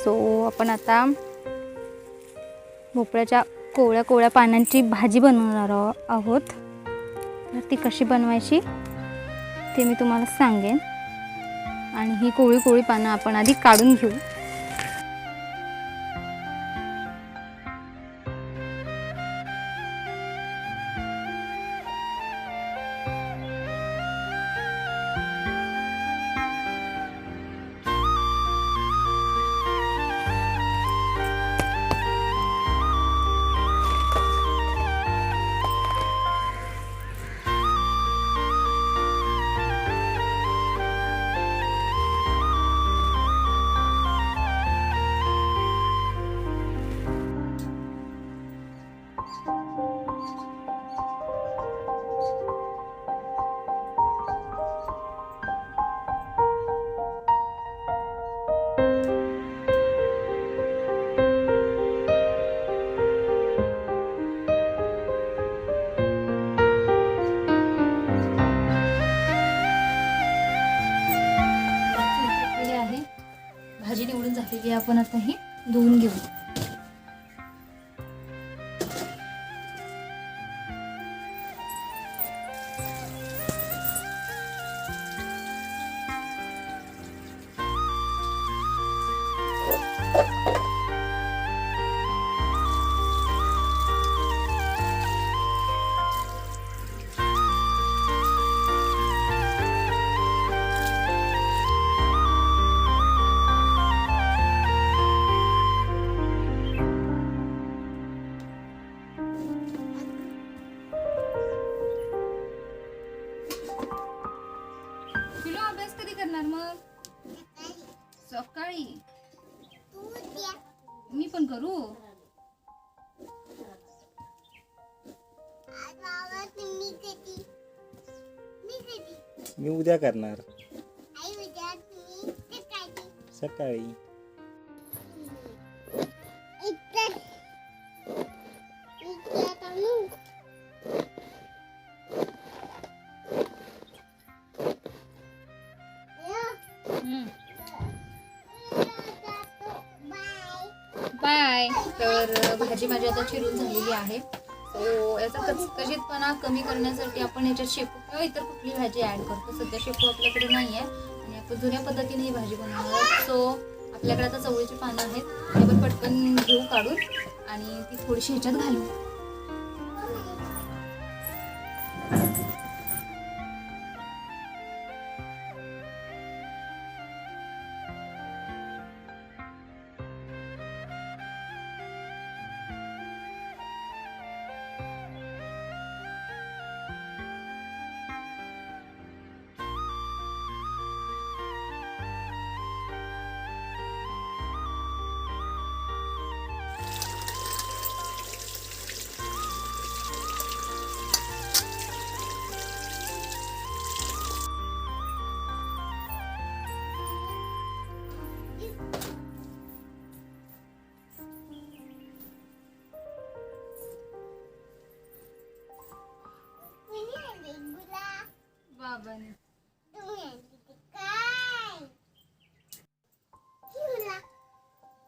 So आपण आता भोपळ्याच्या कोवळ्या कोवळ्या पानांची भाजी बनवणार आहोत. तर ती कशी बनवायची ते मी तुम्हाला सांगेन. आणि ही कोवळी कोवळी पानं आपण आधी काढून घेऊ. भाजी निवडून झालेली आपण आता ही धुवून घेऊ. सकाळी मी पण करू. मी उद्या करणार. सकाळी बाय. तर भाजी माझी आता चिरून झालेली आहे. सो याचा कचकचीतपणा कमी करण्यासाठी आपण याच्यात शेपू किंवा इतर कुठली भाजी ॲड करतो. सध्या शेपू आपल्याकडे नाही आहे आणि आपण जुन्या पद्धतीने ही भाजी बनवणार आहोत. सो आपल्याकडे आता चवळीची पानं आहेत, ती आपण पटकन घेऊ काढून आणि ती थोडीशी ह्याच्यात घालू.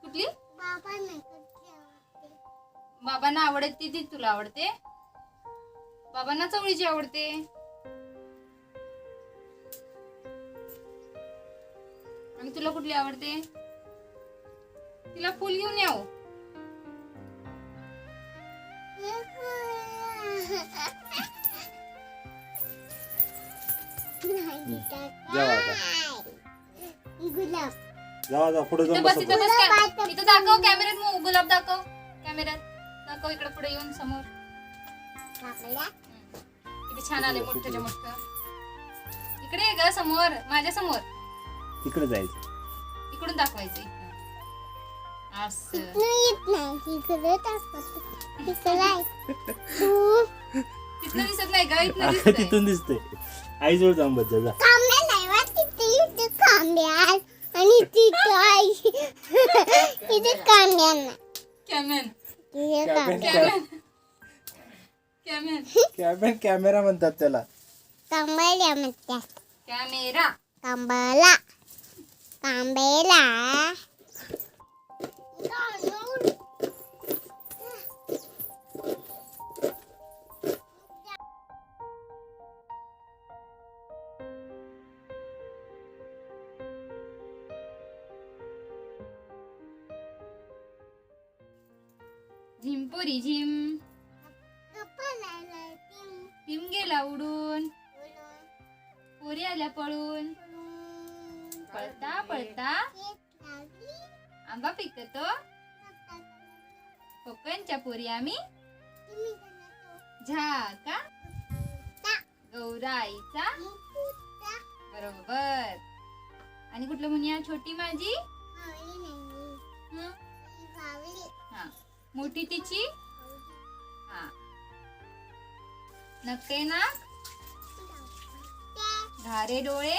कुठली बाबांना आवडते ती तुला आवडते. बाबांना चवळीची आवडते. आणि तुला कुठली आवडते. तिला फुल घेऊन याव. गुलाब जावा पुढे जाऊन बस. इथं दाखव कॅमेऱ्यात. गुलाब दाखव कॅमेऱ्यात. दाखव इकडे पुढे येऊन समोर. किती छान आले मोठ्याच्या मोठं. इकडे ये ग समोर, माझ्या समोर. तिकडे जायचं. इकडून दाखवायचं. असं तिथनं दिसत नाही ग, इथनं दिसतंय. तिथून दिसतंय. आईजवळ जाऊन बस जा. आणि तिथं आई तिथे कॅमेरा म्हणतात त्याला. कॅमेरा म्हणतात. कॅमेरा. कांबला कांबेला झिमपोरी झिम, झिम गेला उडून, पोरी आल्या पळून, पळता पळता आंबा पिकतो. कोकणच्या पोरी आम्ही झाका गौराईचा. बरोबर. आणि कुठलं म्हणूया? छोटी माझी, हा मोठी तिची, हा नक्के नाक, घारे डोळे,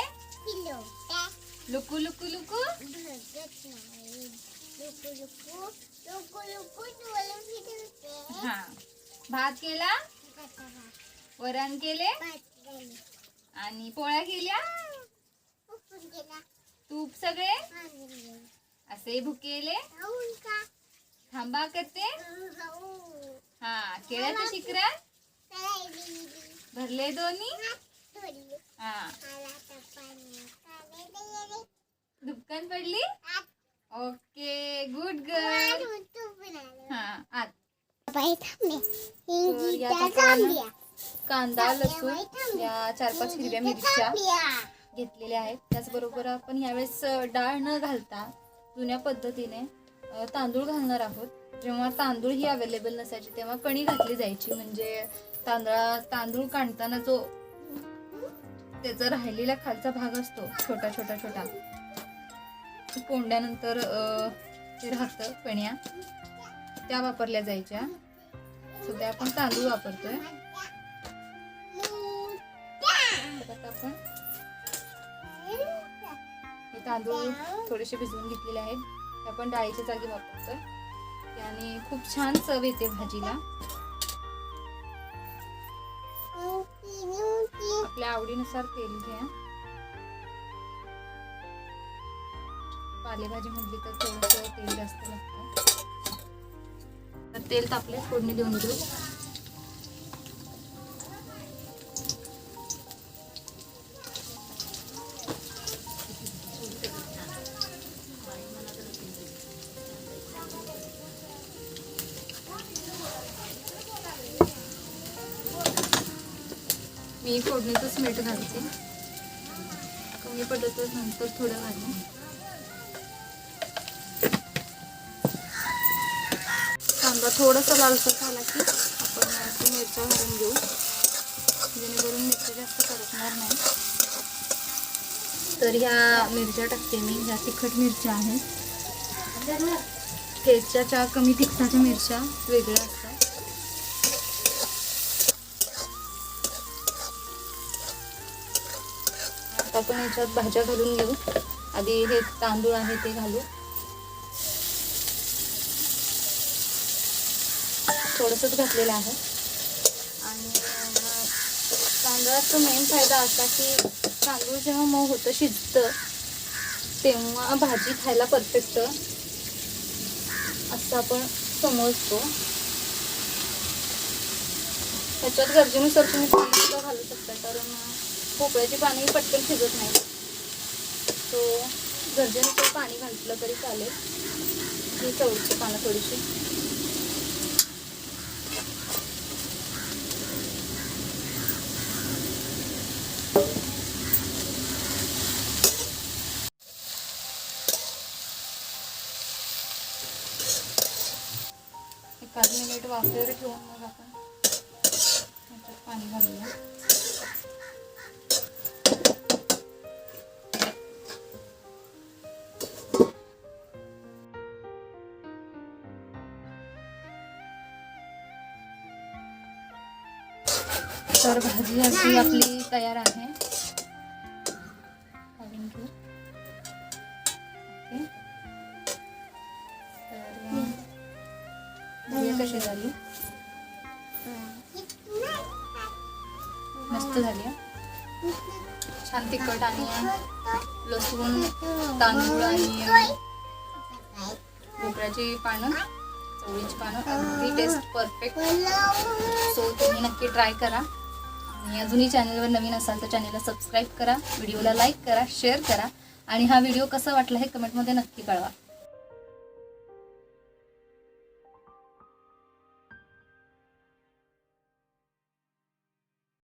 लुकू लुकू लुकू, हा भात केला, वरण केले आणि पोळ्या केल्या, तूप सगळे असे भुकेले, थांबा करते, हा केळ्याचं शिकरण भरले दोन्ही, हा दुपकन पडली. Okay good girl. हा आत. तर यात आपण कांदा लसूण या 4-5 हिरव्या मिरच्या घेतलेल्या आहेत. त्याचबरोबर आपण यावेळेस डाळ न घालता जुन्या पद्धतीने तांदूळ घालणार आहोत. जेव्हा तांदूळ ही अवेलेबल नसायचे तेव्हा कणी घातली जायची. म्हणजे तांदूळ काढताना जो त्याचा राहिलेला खालचा भाग असतो छोटा छोटा छोटा कोंड्यानंतर ते राहतं कण्या, त्या वापरल्या जायच्या. सध्या आपण तांदूळ वापरतोय. आता आपण हे तांदूळ थोडेसे भिजवून घेतलेले आहेत. आपण डाळीच्या जागी वापरतोय. त्याने खूप छान चव येते भाजीला. आपल्या आवडीनुसार तेल घ्या. पालेभाजी म्हटली तर थोडंसं तेल जास्त लागतं. तर तेल तापले, फोडणी देऊन घेऊ. मी फोडणीतच मीठ घालते. कमी पडलं तर नंतर थोडं घालू. कांदा थोडासा लालसर झाला की आपण मिरच्या घालून घेऊ, जेणेकरून मिरच्या जास्त करपणार नाही. तर ह्या मिरच्या टाकते मी. ह्या तिखट मिरच्या आहेत. ठेच्याच्या कमी तिखटाच्या मिरच्या वेगळ्या असतात. आता आपण याच्यात भाज्या घालून घेऊ. आधी हे तांदूळ आहे ते घालू. थोडंसंच घातलेलं आहे. आणि तांदळाचा मेन फायदा असा की तांदूळ जेव्हा मऊ होतं, शिजतं, तेव्हा भाजी खायला परफेक्ट असं आपण समजतो. ह्याच्यात गरजेनुसार तुम्ही पाणी सुद्धा घालू शकता, कारण भोपळ्याची पाणी पटकन शिजत नाही. तो गरजेनुसार पाणी घातलं तरी चालेल. ही चवळीची पानं थोडीशी. एखाद मिनिट वाफेवर ठेवून मग आपण ह्याच्यात पाणी घालूया. तर भाजी अशी आपली तयार आहे. काढून घेऊ. ओके. तर भाजी कशी झाली? मस्त झाली. छान तिखट आणि लसूण, तांदूळ आणि भोपळ्याची पानं, चवळीची पानं अगदी टेस्ट परफेक्ट. सो तुम्ही नक्की ट्राय करा. आणि अजूनही चॅनलवर नवीन असाल तर चॅनलला सबस्क्राईब करा, व्हिडिओला लाईक करा, शेअर करा आणि हा व्हिडिओ कसा वाटला हे कमेंटमध्ये नक्की कळवा.